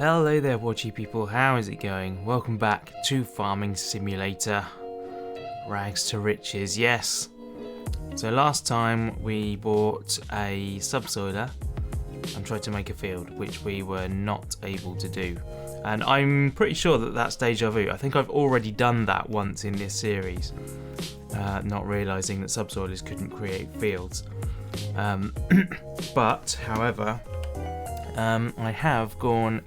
Hello there, watchy people, how is it going? Welcome back to Farming Simulator. Rags to riches, yes. So last time we bought a subsoiler and tried to make a field, which we were not able to do. And I'm pretty sure that that's deja vu. I think I've already done that once in this series, not realising that subsoilers couldn't create fields. But, however, I have gone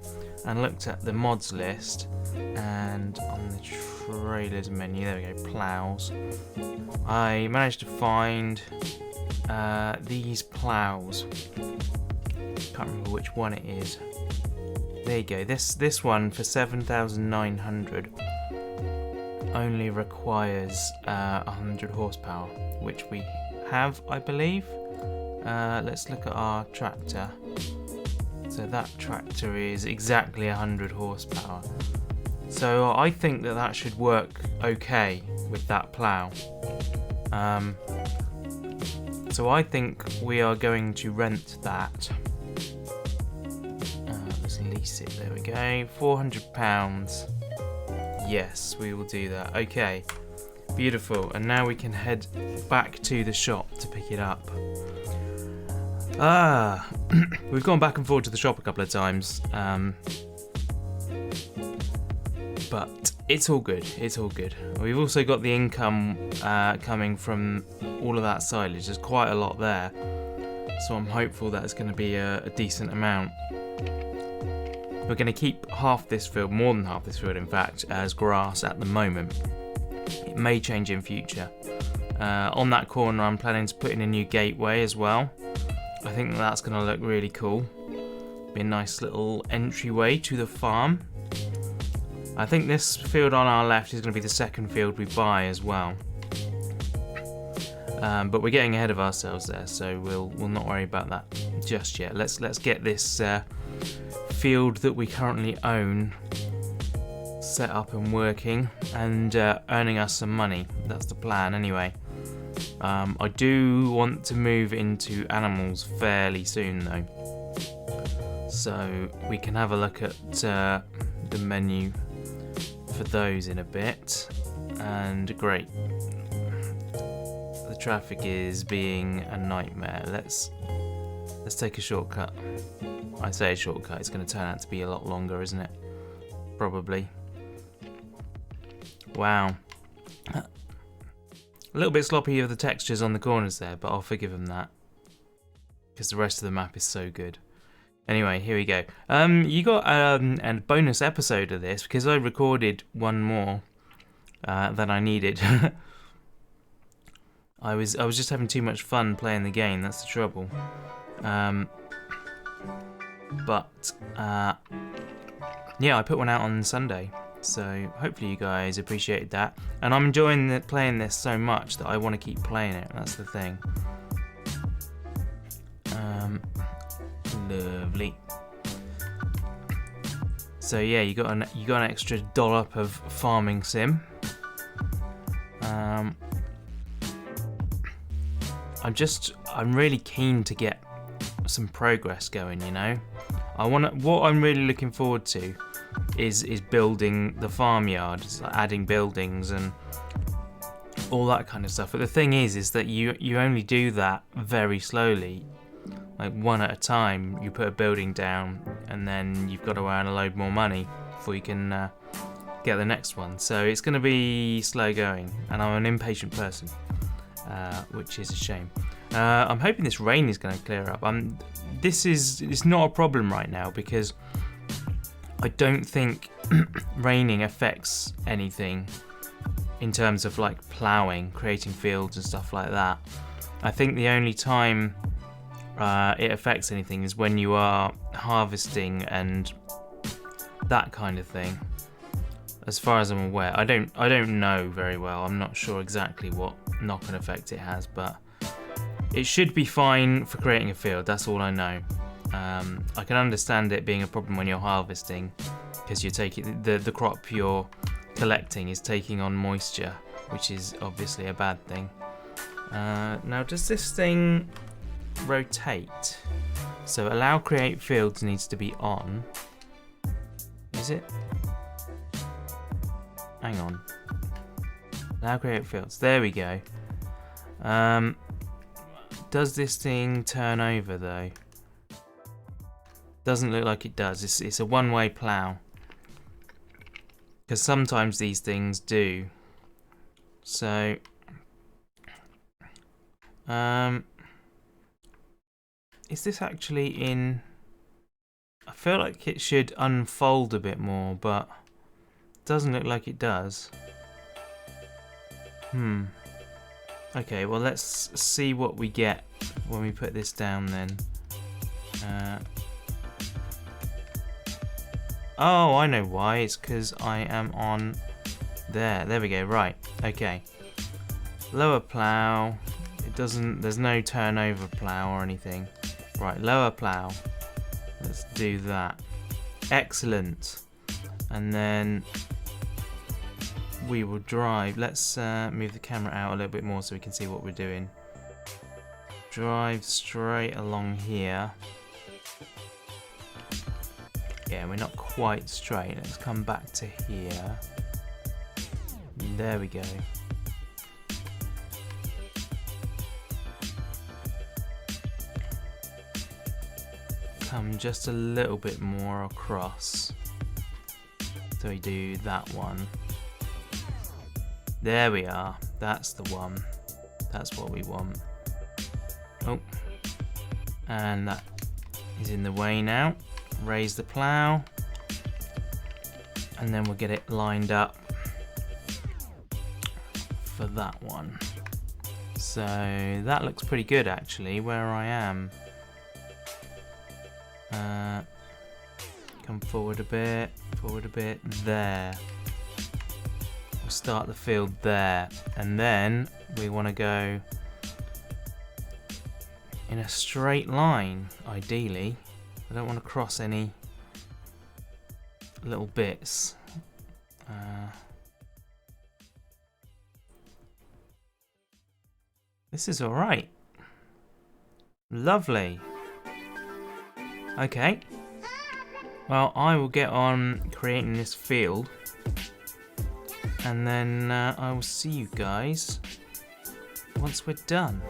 and looked at the mods list, and on the trailers menu, there we go, ploughs, I managed to find these ploughs. Can't remember which one it is. There you go, this one for 7,900 only requires 100 horsepower, which we have, I believe. Let's look at our tractor. So that tractor is exactly 100 horsepower. So I think that that should work okay with that plough. So I think we are going to rent that. Let's lease it, there we go. £400. Yes, we will do that. Okay, beautiful. And now we can head back to the shop to pick it up. We've gone back and forth to the shop a couple of times, but it's all good, it's all good. We've also got the income coming from all of that silage. There's quite a lot there, so I'm hopeful that it's going to be a decent amount. We're going to keep half this field, more than half this field in fact, as grass at the moment. It may change in future. On that corner I'm planning to put in a new gateway as well. I think that's going to look really cool. Be a nice little entryway to the farm. I think this field on our left is going to be the second field we buy as well. But we're getting ahead of ourselves there, so we'll not worry about that just yet. Let's get this field that we currently own set up and working and earning us some money. That's the plan anyway. I do want to move into animals fairly soon though, so we can have a look at the menu for those in a bit. And great, the traffic is being a nightmare. Let's take a shortcut. I say a shortcut, it's going to turn out to be a lot longer, isn't it? Probably. Wow. A little bit sloppy of the textures on the corners there, but I'll forgive them that, because the rest of the map is so good. Anyway, here we go. You got a bonus episode of this, because I recorded one more than I needed. I was just having too much fun playing the game, that's the trouble. Yeah, I put one out on Sunday. So hopefully you guys appreciated that, and I'm enjoying playing this so much that I want to keep playing it. That's the thing. Lovely. So yeah, you got an extra dollop of farming sim. I'm really keen to get some progress going. You know, what I'm really looking forward to is building the farmyard, like adding buildings and all that kind of stuff. But the thing is that you only do that very slowly, like one at a time. You put a building down and then you've got to earn a load more money before you can get the next one. So it's going to be slow going, and I'm an impatient person, which is a shame. I'm hoping this rain is going to clear up. It's not a problem right now because I don't think raining affects anything in terms of like ploughing, creating fields and stuff like that. I think the only time it affects anything is when you are harvesting and that kind of thing. As far as I'm aware, I don't know very well. I'm not sure exactly what knock-on effect it has, but it should be fine for creating a field. That's all I know. I can understand it being a problem when you're harvesting, because you're taking the crop you're collecting is taking on moisture, which is obviously a bad thing. Now, does this thing rotate? So allow create fields needs to be on. is it? Hang on. Now create fields. There we go. Does this thing turn over though? Doesn't look like it does. It's a one-way plow. Because sometimes these things do. So, is this actually in? I feel like it should unfold a bit more, but it doesn't look like it does. Okay, well let's see what we get when we put this down then. Oh, I know why. It's because I am on there. There we go. Right. Okay. Lower plow. It doesn't. There's no turnover plow or anything. Right. Lower plow. Let's do that. Excellent. And then we will drive. Let's move the camera out a little bit more so we can see what we're doing. Drive straight along here. Yeah, we're not quite straight. Let's come back to here. There we go. Come just a little bit more across. So we do that one. There we are. That's the one. That's what we want. Oh. And that is in the way now. Raise the plow. And then we'll get it lined up for that one. So that looks pretty good actually where I am. Come forward a bit, there. We'll start the field there, and then we want to go in a straight line, ideally. I don't want to cross any little bits. This is alright. Lovely. Okay. Well, I will get on creating this field. And then I will see you guys once we're done.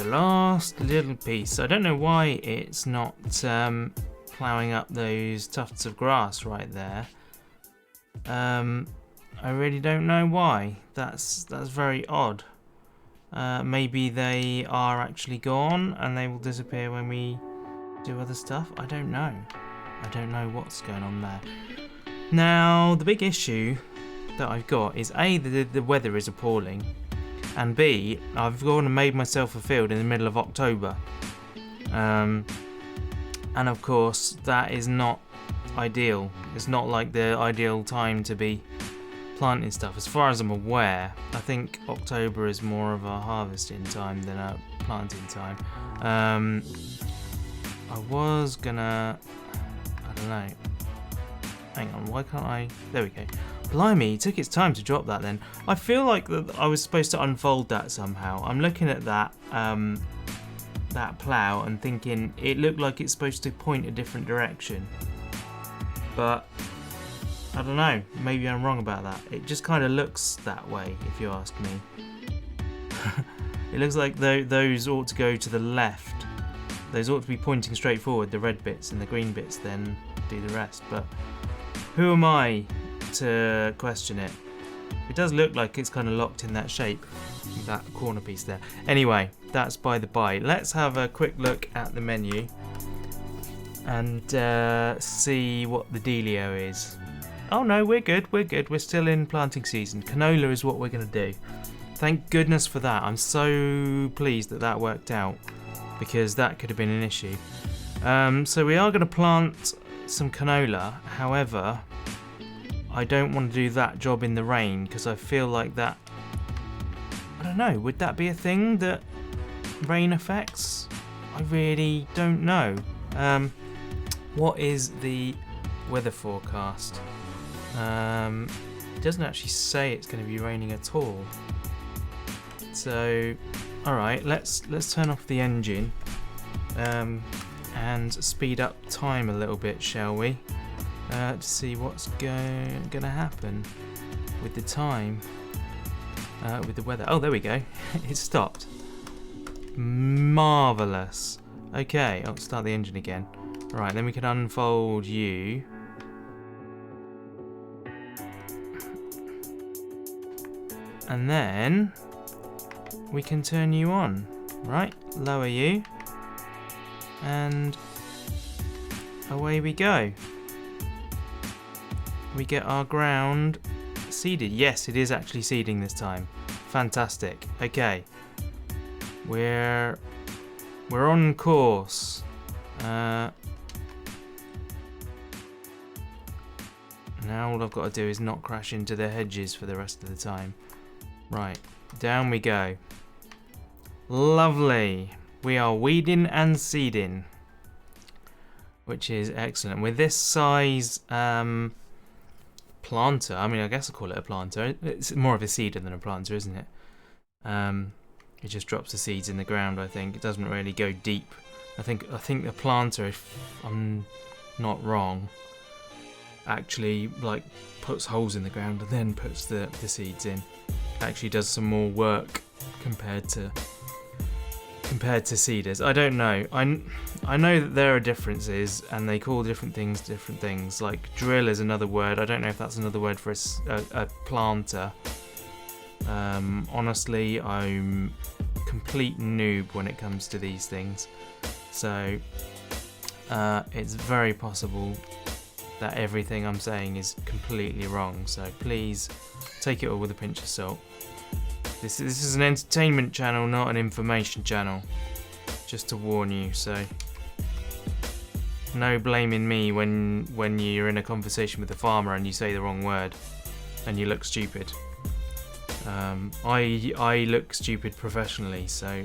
Last little piece. I don't know why it's not ploughing up those tufts of grass right there. I really don't know why. That's very odd. Maybe they are actually gone and they will disappear when we do other stuff. I don't know. I don't know what's going on there. Now, the big issue that I've got is A, the weather is appalling. and B, I've gone and made myself a field in the middle of October. And of course, that is not ideal. It's not like the ideal time to be planting stuff. As far as I'm aware, I think October is more of a harvesting time than a planting time. I was gonna, I don't know. Hang on, why can't I? There we go. Blimey, it took its time to drop that then. I feel like that I was supposed to unfold that somehow. I'm looking at that that plough and thinking it looked like it's supposed to point a different direction. But I don't know, maybe I'm wrong about that. It just kind of looks that way, if you ask me. It looks like those ought to go to the left. Those ought to be pointing straight forward, the red bits, and the green bits then do the rest. But who am I to question it? It does look like it's kind of locked in that shape, that corner piece there. Anyway, that's by the by. Let's have a quick look at the menu and see what the dealio is. Oh no, we're good, we're still in planting season. Canola is what we're going to do. Thank goodness for that. I'm so pleased that that worked out, because that could have been an issue. So we are going to plant some canola. However, I don't want to do that job in the rain, because I feel like that, I don't know, would that be a thing that rain affects? I really don't know. What is the weather forecast? It doesn't actually say it's going to be raining at all. So, alright, let's turn off the engine and speed up time a little bit, shall we? To see what's going to happen with the time, with the weather. Oh, there we go. It stopped. Marvellous. Okay, I'll start the engine again. Right, then we can unfold you. And then we can turn you on. Right, lower you. And away we go. We get our ground seeded. Yes, it is actually seeding this time. Fantastic. Okay. We're on course. Now all I've got to do is not crash into the hedges for the rest of the time. Right, down we go. Lovely. We are weeding and seeding, which is excellent. With this size planter, I mean, I guess I'll call it a planter. It's more of a seeder than a planter, isn't it? It just drops the seeds in the ground, I think. It doesn't really go deep. I think the planter, if I'm not wrong, actually like puts holes in the ground and then puts the seeds in. Actually does some more work compared to seeders. I don't know. I know that there are differences and they call different things. Like drill is another word. I don't know if that's another word for a planter. Honestly, I'm complete noob when it comes to these things. So it's very possible that everything I'm saying is completely wrong. So please take it all with a pinch of salt. This is an entertainment channel, not an information channel. Just to warn you, so no blaming me when you're in a conversation with a farmer and you say the wrong word and you look stupid. I look stupid professionally, so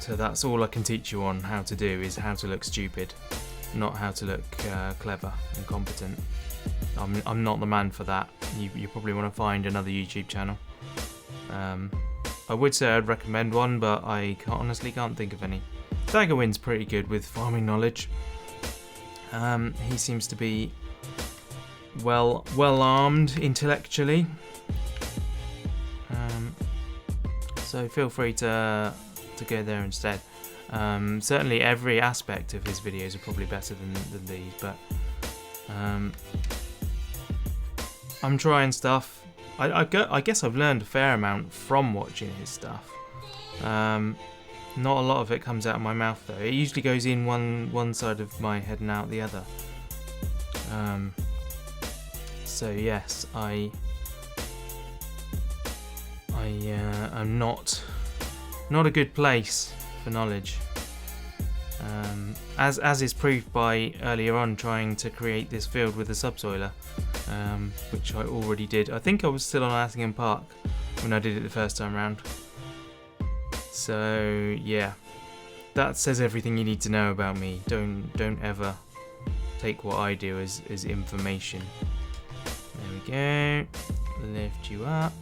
that's all I can teach you on how to do, is how to look stupid, not how to look clever and competent. I'm not the man for that. You probably want to find another YouTube channel. I would say I'd recommend one, but I honestly can't think of any. Daggerwin's pretty good with farming knowledge. He seems to be well armed intellectually. So feel free to go there instead. Certainly every aspect of his videos are probably better than these, but I'm trying stuff. I guess I've learned a fair amount from watching his stuff. Not a lot of it comes out of my mouth though. It usually goes in one side of my head and out the other. So yes, I I'm not a good place for knowledge. As is proved by earlier on trying to create this field with the subsoiler, which I already did. I think I was still on Attingham Park when I did it the first time round. So yeah, that says everything you need to know about me. Don't ever take what I do as information. There we go. Lift you up.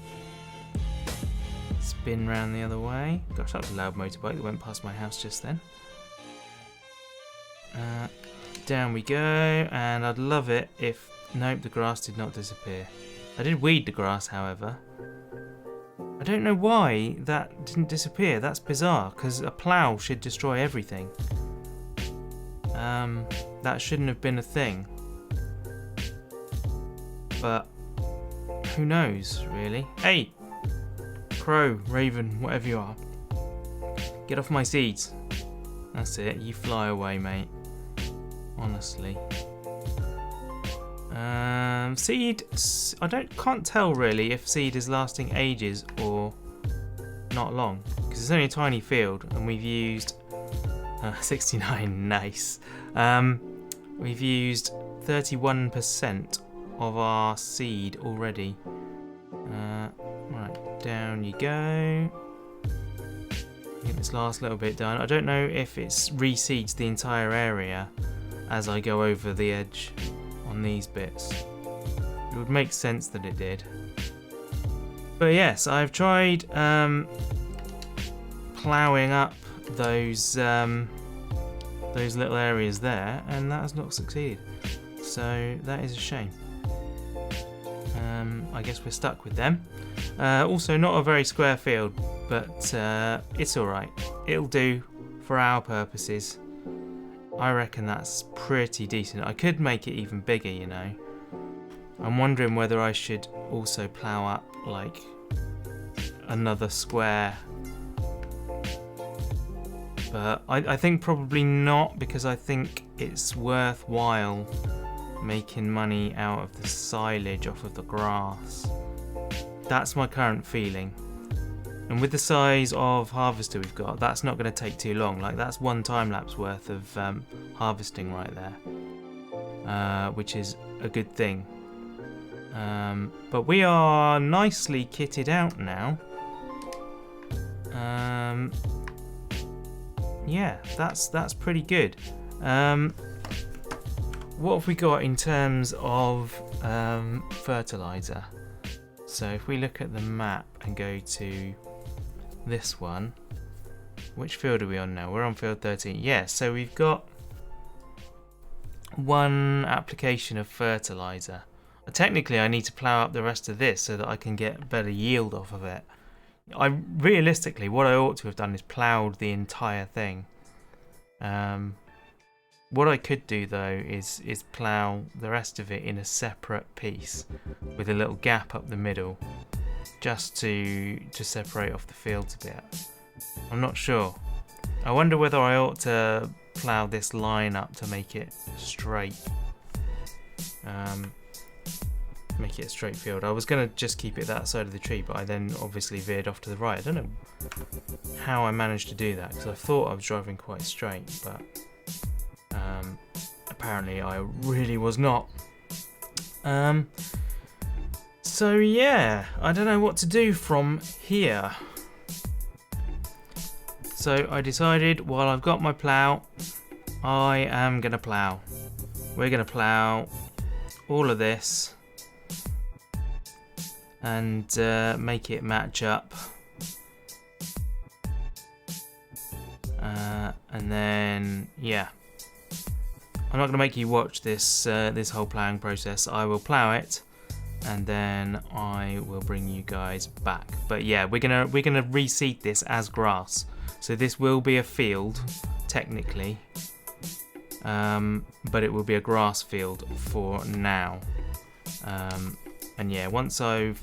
Spin round the other way. Gosh, that was a loud motorbike that went past my house just then. Down we go, and I'd love it if... Nope, the grass did not disappear. I did weed the grass, however. I don't know why that didn't disappear. That's bizarre, because a plough should destroy everything. That shouldn't have been a thing. But who knows, really? Hey! Crow, raven, whatever you are. Get off my seeds. That's it, you fly away, mate. Honestly. Seed, I can't tell really if seed is lasting ages or not long, because it's only a tiny field and we've used 69, nice. We've used 31% of our seed already. Right, down you go. Get this last little bit done. I don't know if it reseeds the entire area as I go over the edge on these bits. It would make sense that it did. But yes, I've tried ploughing up those little areas there, and that has not succeeded. So that is a shame. I guess we're stuck with them. Also, not a very square field, but it's alright. It'll do for our purposes. I reckon that's pretty decent. I could make it even bigger, you know. I'm wondering whether I should also plough up like another square. But I think probably not, because I think it's worthwhile making money out of the silage off of the grass. That's my current feeling. And with the size of harvester we've got, that's not going to take too long. Like, that's one time lapse worth of harvesting right there, which is a good thing. But we are nicely kitted out now. Yeah, that's pretty good. What have we got in terms of fertilizer? So if we look at the map and go to this one, which field are we on now? We're on field 13. Yeah, so we've got one application of fertilizer. Technically I need to plough up the rest of this so that I can get better yield off of it. Realistically, what I ought to have done is ploughed the entire thing. What I could do though is plough the rest of it in a separate piece with a little gap up the middle, just to separate off the fields a bit. I'm not sure. I wonder whether I ought to plough this line up to make it straight. Make it a straight field. I was going to just keep it that side of the tree, but I then obviously veered off to the right. I don't know how I managed to do that, because I thought I was driving quite straight, but apparently I really was not. So yeah, I don't know what to do from here. So I decided, while I've got my plough, I am going to plough. We're going to plough all of this and make it match up. And then, yeah. I'm not going to make you watch this this whole ploughing process. I will plough it, and then I will bring you guys back. But yeah, we're gonna reseed this as grass. So this will be a field, technically, but it will be a grass field for now. And yeah, once I've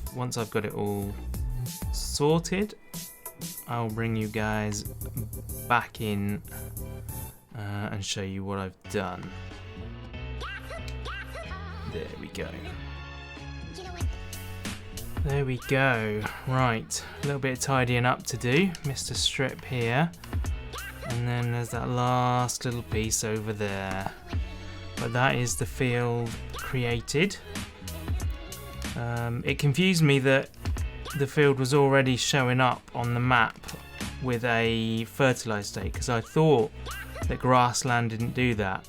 got it all sorted, I'll bring you guys back in and show you what I've done. There we go. There we go. Right, a little bit of tidying up to do. Missed a strip here. And then there's that last little piece over there. But that is the field created. It confused me that the field was already showing up on the map with a fertilised state, because I thought that grassland didn't do that.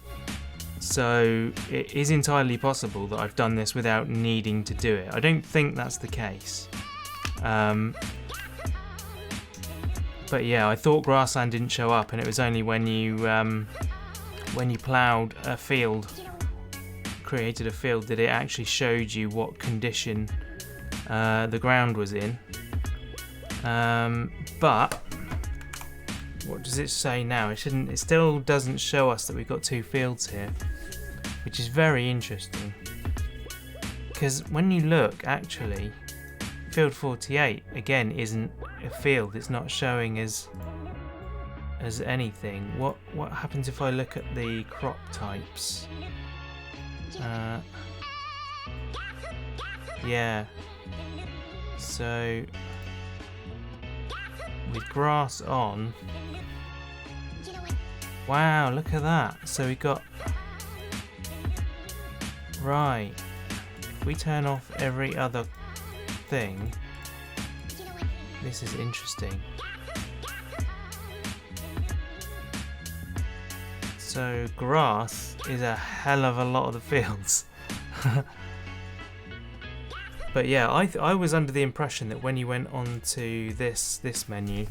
So it is entirely possible that I've done this without needing to do it. I don't think that's the case. But yeah, I thought grassland didn't show up, and it was only when you ploughed a field, created a field, that it actually showed you what condition the ground was in. But what does it say now? It still doesn't show us that we've got two fields here, which is very interesting. Because when you look, actually, field 48 again isn't a field. It's not showing as anything. What happens if I look at the crop types? Yeah. So with grass on. Wow, look at that. So we got, right, if we turn off every other thing, this is interesting. So grass is a hell of a lot of the fields. But yeah, I was under the impression that when you went on to this menu,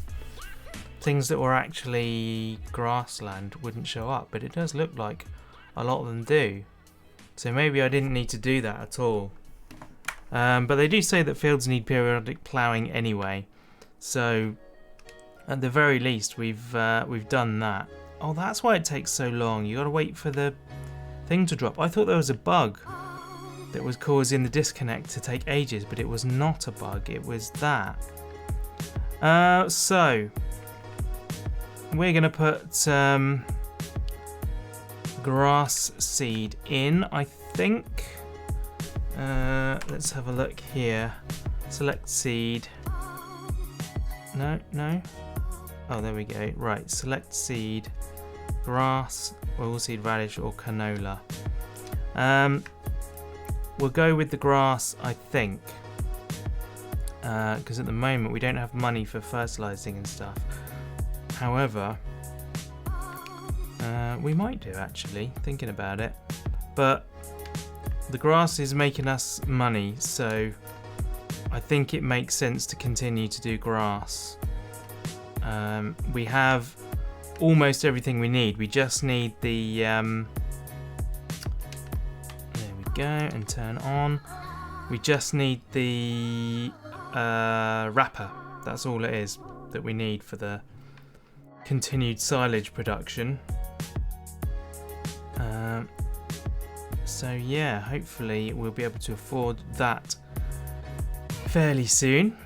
things that were actually grassland wouldn't show up, but it does look like a lot of them do. So maybe I didn't need to do that at all. But they do say that fields need periodic ploughing anyway. So at the very least, we've done that. Oh, that's why it takes so long. You got to wait for the thing to drop. I thought there was a bug that was causing the disconnect to take ages, but it was not a bug. It was that. So we're gonna put grass seed in, I think. Let's have a look here. Select seed. No. Oh, there we go. Right, select seed. Grass, oilseed radish, or canola. We'll go with the grass, I think, because at the moment we don't have money for fertilising and stuff. However, we might do, actually, thinking about it. But the grass is making us money, so I think it makes sense to continue to do grass. We have almost everything we need. We just need the go and turn on. We just need the wrapper. That's all it is that we need for the continued silage production. So yeah, hopefully we'll be able to afford that fairly soon.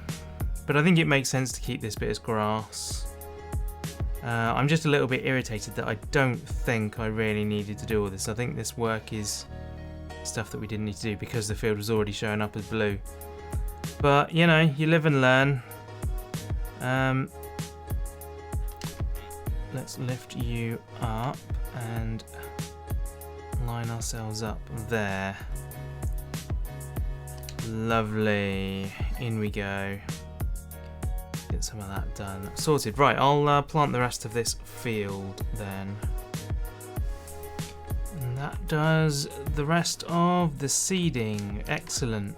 But I think it makes sense to keep this bit as grass. I'm just a little bit irritated that I don't think I really needed to do all this. I think this work is stuff that we didn't need to do because the field was already showing up as blue. But you know, you live and learn. Let's lift you up and line ourselves up there. Lovely. In we go. Get some of that done. Sorted. Right, I'll plant the rest of this field then. And that does the rest of the seeding. Excellent.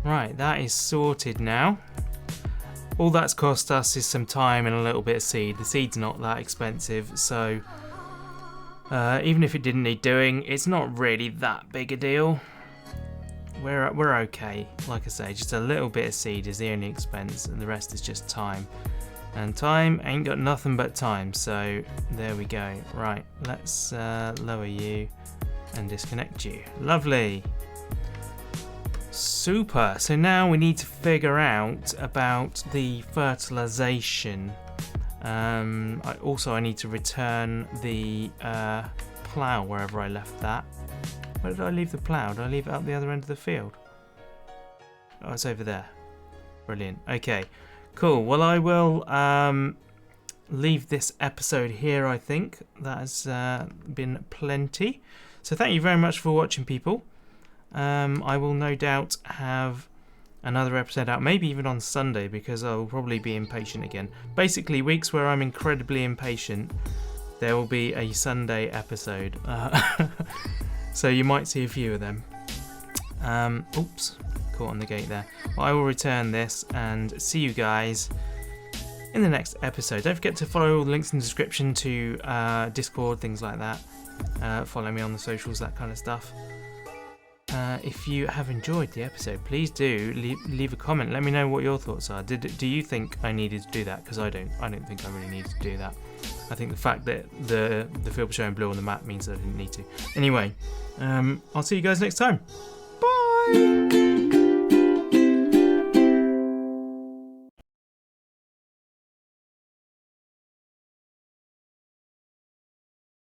Right, that is sorted now. All that's cost us is some time and a little bit of seed. The seed's not that expensive, so even if it didn't need doing, it's not really that big a deal. We're okay. Like I say, just a little bit of seed is the only expense, and the rest is just time. And time ain't got nothing but time, so there we go. Right, let's lower you and disconnect you. Lovely. Super. So now we need to figure out about the fertilization. I need to return the plough wherever I left that. Where did I leave the plough? Did I leave it up the other end of the field? Oh, it's over there. Brilliant. Okay, cool. Well, I will leave this episode here, I think. That has been plenty. So thank you very much for watching, people. I will no doubt have another episode out, maybe even on Sunday, because I will probably be impatient again. Basically, weeks where I'm incredibly impatient, there will be a Sunday episode. So you might see a few of them. Oops, caught on the gate there. Well, I will return this and see you guys in the next episode. Don't forget to follow all the links in the description to Discord, things like that. Follow me on the socials, that kind of stuff. If you have enjoyed the episode, please do leave a comment. Let me know what your thoughts are. Do you think I needed to do that? Because I don't think I really needed to do that. I think the fact that the field was showing blue on the map means that I didn't need to. Anyway, I'll see you guys next time.